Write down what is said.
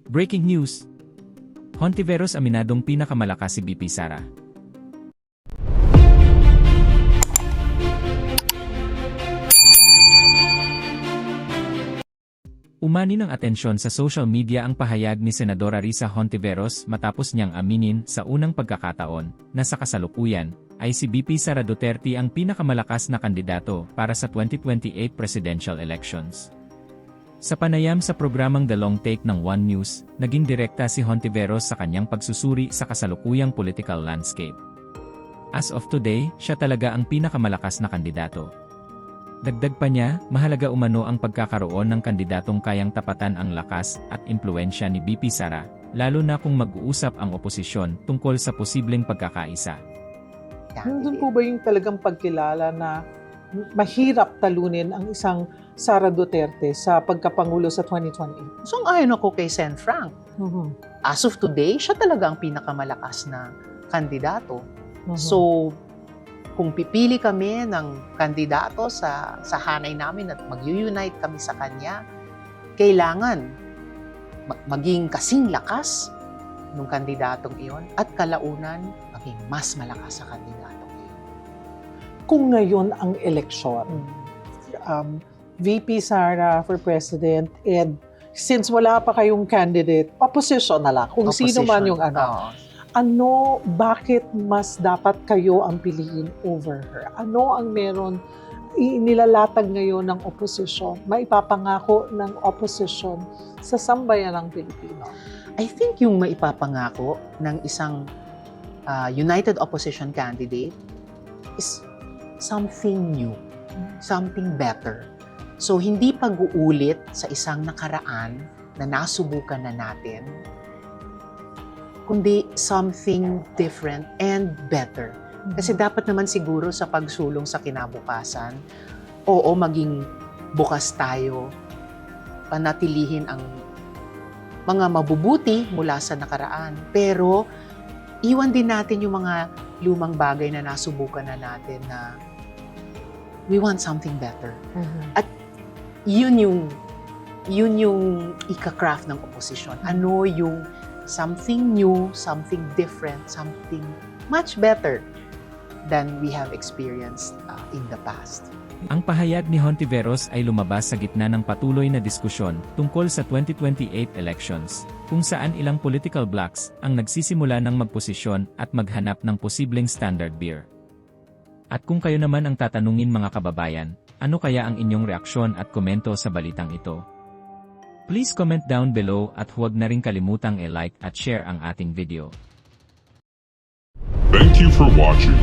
Breaking news! Hontiveros aminadong pinakamalakas si BP Sara. Umani ng atensyon sa social media ang pahayag ni Senadora Risa Hontiveros matapos niyang aminin sa unang pagkakataon na sa kasalukuyan ay si BP Sara Duterte ang pinakamalakas na kandidato para sa 2028 presidential elections. Sa panayam sa programang The Long Take ng One News, naging direkta si Hontiveros sa kanyang pagsusuri sa kasalukuyang political landscape. As of today, siya talaga ang pinakamalakas na kandidato. Dagdag pa niya, mahalaga umano ang pagkakaroon ng kandidatong kayang tapatan ang lakas at impluensya ni BP Sara, lalo na kung mag-uusap ang oposisyon tungkol sa posibleng pagkakaisa. Nandun po ba yung talagang pagkilala na mahirap talunin ang isang Sara Duterte sa pagkapangulo sa 2028? So, ayon ako kay Sen. Frank. As of today, siya talaga ang pinakamalakas na kandidato. So, kung pipili kami ng kandidato sa hanay namin at mag-unite kami sa kanya, kailangan maging kasing lakas ng kandidatong iyon at kalaunan maging mas malakas sa kandidatong iyon. Kung ngayon ang eleksyon, VP Sara for President, and since wala pa kayong candidate, opposition na lang, kung sino man yung bakit mas dapat kayo ang piliin over her? Ano ang meron nilalatag ngayon ng opposition, maipapangako ng opposition sa sambayanang Pilipino? I think yung maipapangako ng isang united opposition candidate is something new, something better. So, hindi pag-uulit sa isang nakaraan na nasubukan na natin, kundi something different and better. Kasi dapat naman siguro sa pagsulong sa kinabukasan, oo, maging bukas tayo, panatilihin ang mga mabubuti mula sa nakaraan. Pero, iwan din natin yung mga lumang bagay na nasubukan na natin na we want something better. At yun yung ika-craft ng opposition. Ano yung something new, something different, something much better than we have experienced in the past. Ang pahayag ni Hontiveros ay lumabas sa gitna ng patuloy na diskusyon tungkol sa 2028 elections, kung saan ilang political blocs ang nagsisimula ng magposisyon at maghanap ng posibleng standard bearer. At kung kayo naman ang tatanungin mga kababayan, ano kaya ang inyong reaksyon at komento sa balitang ito? Please comment down below at huwag na rin kalimutang i-like at share ang ating video. Thank you for watching.